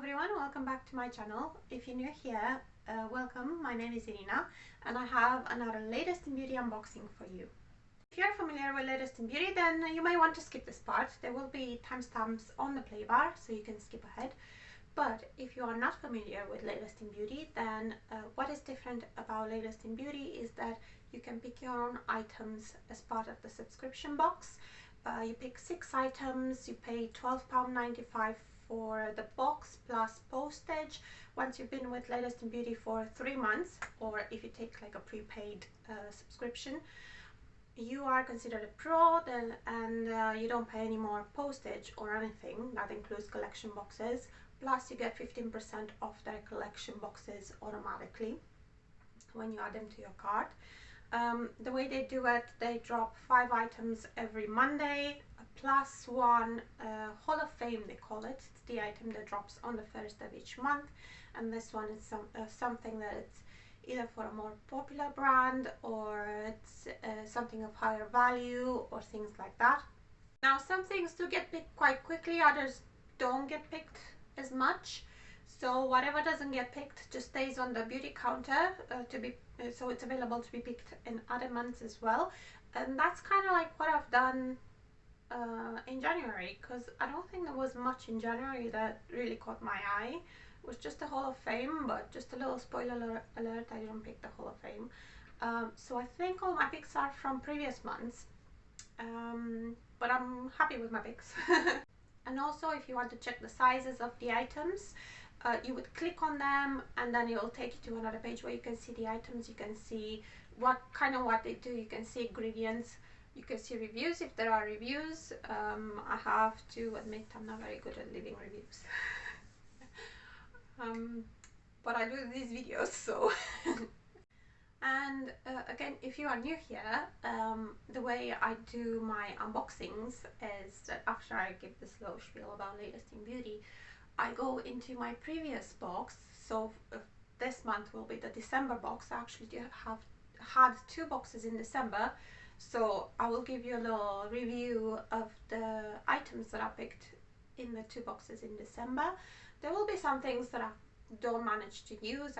everyone, welcome back to my channel. If you're new here, welcome. My name is Irina and I have another latest in beauty unboxing for you. If you're familiar with latest in beauty, then you may want to skip this part. There will be timestamps on the play bar so you can skip ahead. But if you are not familiar with latest in beauty, then what is different about latest in beauty is that you can pick your own items as part of the subscription box. You pick 6 items, you pay £12.95 for the box plus postage once you've been with latest in beauty for 3 months, or if you take like a prepaid subscription, you are considered a pro then, and you don't pay any more postage or anything. That includes collection boxes, plus you get 15% off their collection boxes automatically when you add them to your cart. The way they do it, they drop 5 items every Monday, plus one Hall of Fame, they call it. It's the item that drops on the first of each month, and this one is something that it's either for a more popular brand, or it's something of higher value, or things like that. Now, some things do get picked quite quickly, others don't get picked as much. So whatever doesn't get picked just stays on the beauty counter so it's available to be picked in other months as well. And that's kind of like what I've done in January, because I don't think there was much in January that really caught my eye. It was just the Hall of Fame, but just a little spoiler alert, I didn't pick the Hall of Fame. So I think all my picks are from previous months, but I'm happy with my picks. And also, if you want to check the sizes of the items, you would click on them and then it will take you to another page where you can see the items, you can see what they do, you can see ingredients, you can see reviews if there are reviews. I have to admit I'm not very good at leaving reviews. But I do these videos, so and again, if you are new here, the way I do my unboxings is that after I give this little spiel about latest in beauty, I go into my previous box. So this month will be the December box. I actually have had 2 boxes in December, so I will give you a little review of the items that I picked in the 2 boxes in December. There will be some things that I don't manage to use.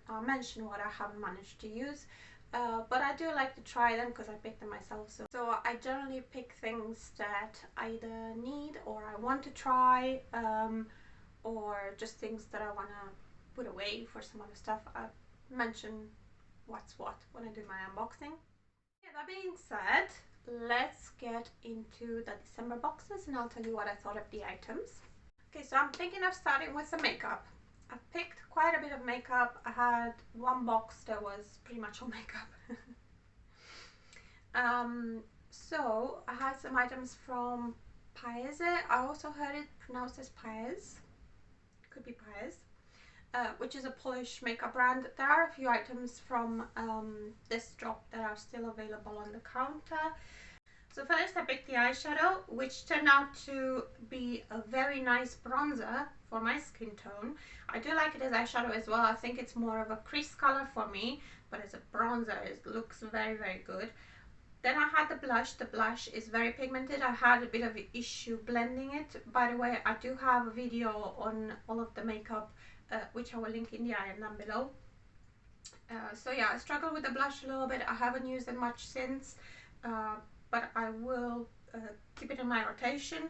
I'll mention what I haven't managed to use, but I do like to try them because I picked them myself. So I generally pick things that I either need or I want to try, or just things that I want to put away for some other stuff. I mention what's what when I do my unboxing. Yeah, that being said, let's get into the December boxes and I'll tell you what I thought of the items. Okay, so I'm thinking of starting with some makeup. I picked quite a bit of makeup. I had 1 box that was pretty much all makeup. So I had some items from Paese. I also heard it pronounced as Paese. Could be Paese, which is a Polish makeup brand. There are a few items from this drop that are still available on the counter. So first I picked the eyeshadow, which turned out to be a very nice bronzer for my skin tone. I do like it as eyeshadow as well. I think it's more of a crease color for me, but as a bronzer it looks very, very good. Then I had the blush. The blush is very pigmented. I had a bit of an issue blending it. By the way, I do have a video on all of the makeup, which I will link in the iron down below. So yeah, I struggled with the blush a little bit. I haven't used it much since, but I will keep it in my rotation.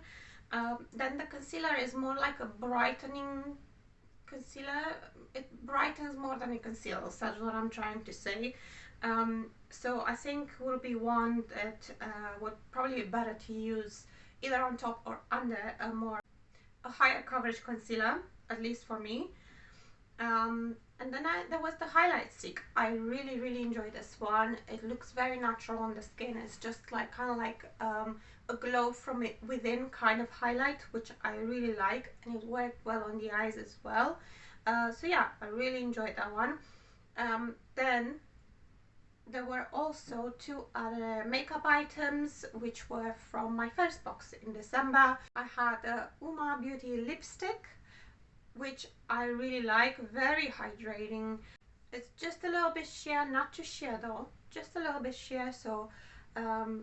Then the concealer is more like a brightening concealer. It brightens more than it conceals. That's what I'm trying to say. So I think will be one that would probably be better to use either on top or under a higher coverage concealer, at least for me. And then there was the highlight stick. I really, really enjoy this one. It looks very natural on the skin. It's just like kind of like a glow from it within kind of highlight, which I really like, and it worked well on the eyes as well. So yeah, I really enjoyed that one. Then there were also 2 other makeup items which were from my first box in December. I had a Ooooo Beauty lipstick, which I really like, very hydrating. It's just a little bit sheer, not too sheer though, just a little bit sheer, so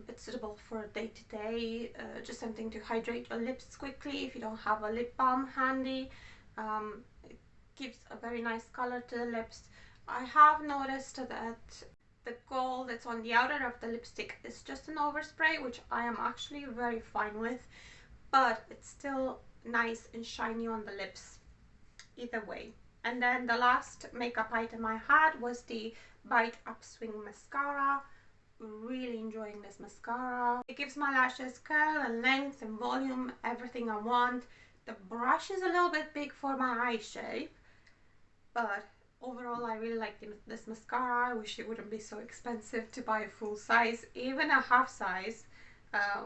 it's suitable for day to day, just something to hydrate your lips quickly if you don't have a lip balm handy. It gives a very nice color to the lips. I have noticed that the gold that's on the outer of the lipstick is just an overspray, which I am actually very fine with, but it's still nice and shiny on the lips either way. And then the last makeup item I had was the Bite Upswing mascara. Really enjoying this mascara. It gives my lashes curl and length and volume, everything I want. The brush is a little bit big for my eye shape, but overall I really like this mascara. I wish it wouldn't be so expensive to buy a full size. Even a half size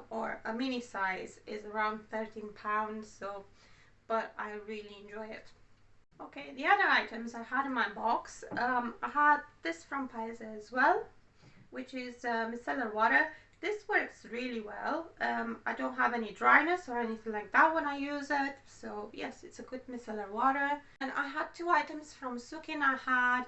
or a mini size is around £13, so but I really enjoy it. Okay, the other items I had in my box, I had this from Paisa as well, which is micellar water. This works really well. I don't have any dryness or anything like that when I use it, so yes, it's a good micellar water. And I had two items from Sukin. I had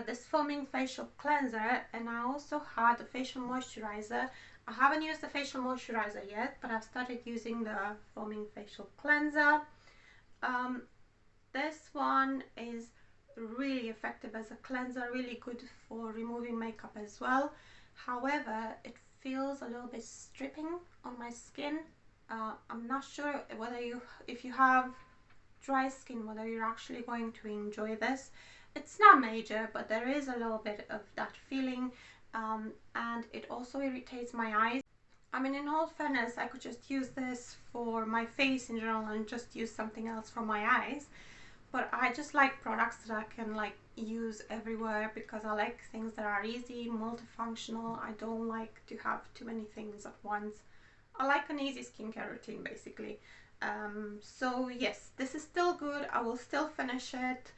this foaming facial cleanser, and I also had a facial moisturizer. I haven't used the facial moisturizer yet, but I've started using the foaming facial cleanser. This one is really effective as a cleanser, really good for removing makeup as well. However, it feels a little bit stripping on my skin. I'm not sure whether if you have dry skin, whether you're actually going to enjoy this. It's not major, but there is a little bit of that feeling, and it also irritates my eyes. I mean, in all fairness, I could just use this for my face in general and just use something else for my eyes. But I just like products that I can like use everywhere, because I like things that are easy, multifunctional. I don't like to have too many things at once. I like an easy skincare routine basically. So yes, this is still good. I will still finish it,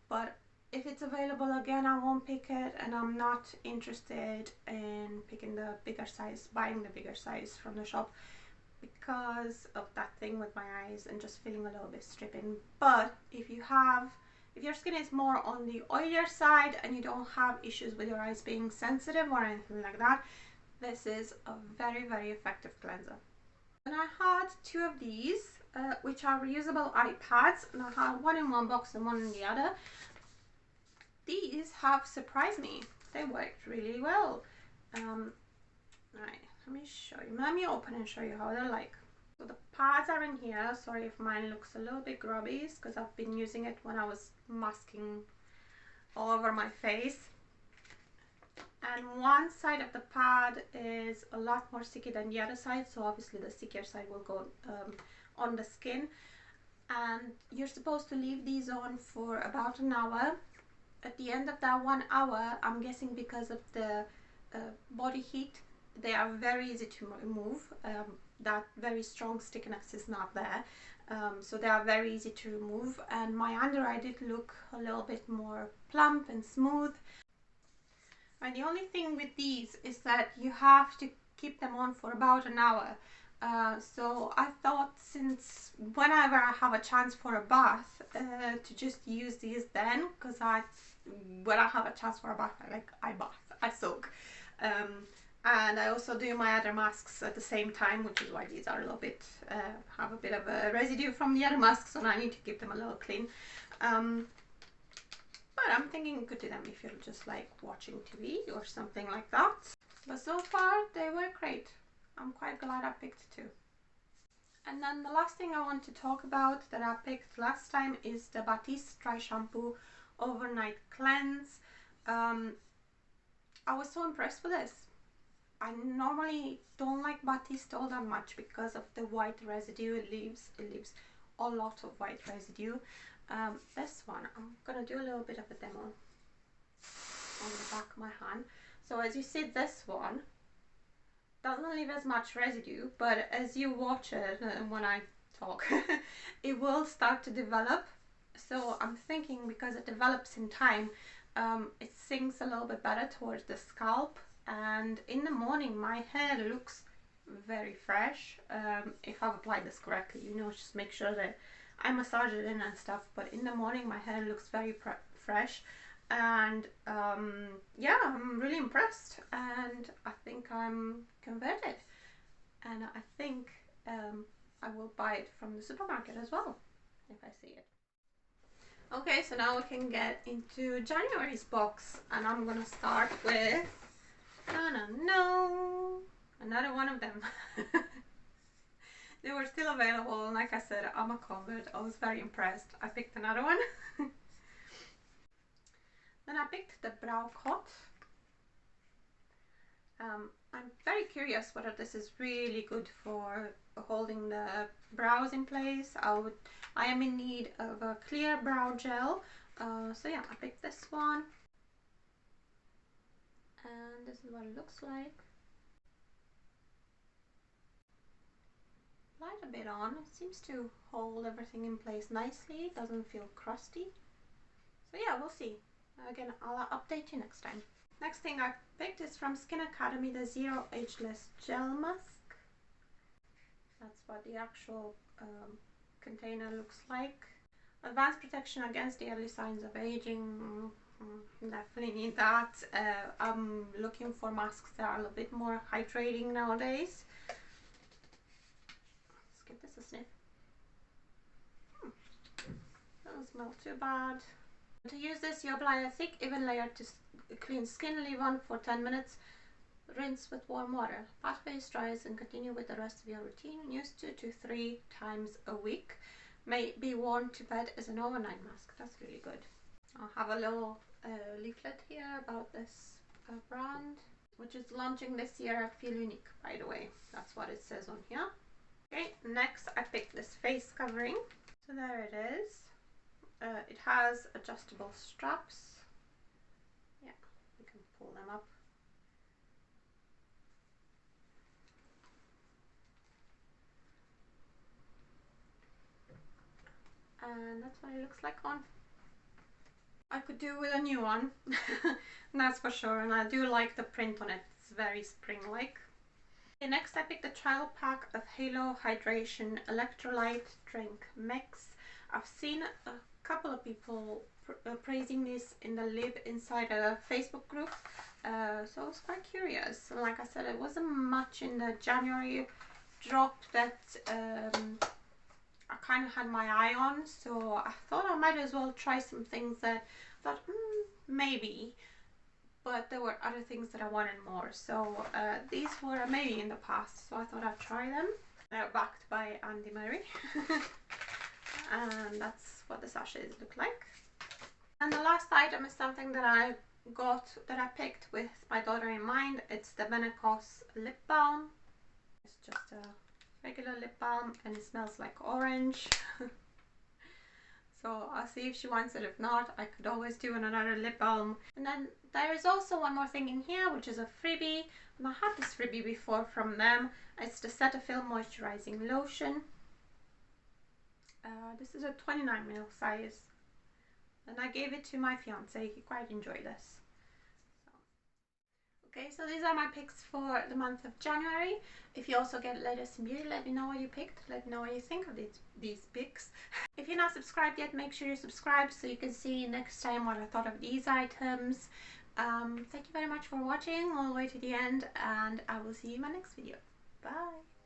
but if it's available again, I won't pick it, and I'm not interested in picking the bigger size, buying the bigger size from the shop, because of that thing with my eyes and just feeling a little bit stripping. But if your skin is more on the oilier side and you don't have issues with your eyes being sensitive or anything like that, this is a very, very effective cleanser. And I had two of these, which are reusable eye pads, and I had one in one box and one in the other. These have surprised me. They worked really well. Right, let me show you. Let me open and show you how they're like. So the pads are in here. Sorry if mine looks a little bit grubby, because I've been using it when I was masking all over my face. And one side of the pad is a lot more sticky than the other side, so obviously the stickier side will go on the skin. And you're supposed to leave these on for about an hour. At the end of that 1 hour, I'm guessing because of the body heat, they are very easy to remove. That very strong stickiness is not there, so they are very easy to remove, and my under eye did look a little bit more plump and smooth. And the only thing with these is that you have to keep them on for about an hour. So I thought, since whenever I have a chance for a bath, to just use these then, because when I have a chance for a bath, I bath, I soak. And I also do my other masks at the same time, which is why these are a little bit, have a bit of a residue from the other masks, and I need to keep them a little clean. But I'm thinking you could do them if you're just like watching TV or something like that. But so far they were great. I'm quite glad I picked two. And then the last thing I want to talk about that I picked last time is the Batiste Dry Shampoo Overnight Cleanse. I was so impressed with this. I normally don't like Batiste all that much because of the white residue it leaves. It leaves a lot of white residue. This one, I'm gonna do a little bit of a demo on the back of my hand. So as you see, this one doesn't leave as much residue, but as you watch it and when I talk, it will start to develop. So I'm thinking, because it develops in time, it sinks a little bit better towards the scalp, and in the morning my hair looks very fresh. If I've applied this correctly, just make sure that I massage it in and stuff, but in the morning my hair looks very fresh, and yeah, I'm really impressed, and I think I'm converted, and I think I will buy it from the supermarket as well if I see it. Okay, so now we can get into January's box, and I'm gonna start with another one of them. They were still available, and like I said, I'm a convert. I was very impressed. I picked another one. Then I picked the Brow Cot. I'm very curious whether this is really good for holding the brows in place. I am in need of a clear brow gel, so yeah, I picked this one, and this is what it looks like. Light a bit on. It seems to hold everything in place nicely. It doesn't feel crusty. So yeah, we'll see. Again, I'll update you next time. Next thing I picked is from Skin Academy, the Zero Ageless Gel Mask. That's what the actual container looks like. Advanced protection against the early signs of aging. Definitely need that. I'm looking for masks that are a little bit more hydrating nowadays. Let's give this a sniff. Doesn't smell too bad. To use this, you apply a thick, even layer to clean skin, leave on for 10 minutes, rinse with warm water. Pat face dries and continue with the rest of your routine. Use 2 to 3 times a week. May be worn to bed as an overnight mask. That's really good. I'll have a little leaflet here about this brand, which is launching this year at Feel Unique, by the way. That's what it says on here. Okay, next I picked this face covering. So there it is. It has adjustable straps. Yeah, you can pull them up. And that's what it looks like on. I could do with a new one, that's for sure, and I do like the print on it. It's very spring-like. Okay, next I picked a trial pack of Halo Hydration Electrolyte Drink Mix. I've seen a couple of people praising this in the Live Insider Facebook group, so I was quite curious. And like I said, it wasn't much in the January drop that I kind of had my eye on, so I thought I might as well try some things that I thought maybe, but there were other things that I wanted more. So these were maybe in the past, so I thought I'd try them. They're backed by Andy Murray. And that's what the sachets look like. And the last item is something that I picked with my daughter in mind. It's the Benecos lip balm. It's just a regular lip balm and it smells like orange. So I'll see if she wants it. If not, I could always do another lip balm. And then there is also one more thing in here, which is a freebie. And I had this freebie before from them. It's the Cetaphil Moisturizing Lotion. This is a 29ml size. And I gave it to my fiance. He quite enjoyed this. Okay, so these are my picks for the month of January. If you also get latest in beauty, let me know what you picked. Let me know what you think of these picks. If you're not subscribed yet, make sure you subscribe so you can see next time what I thought of these items. Thank you very much for watching all the way to the end, and I will see you in my next video. Bye!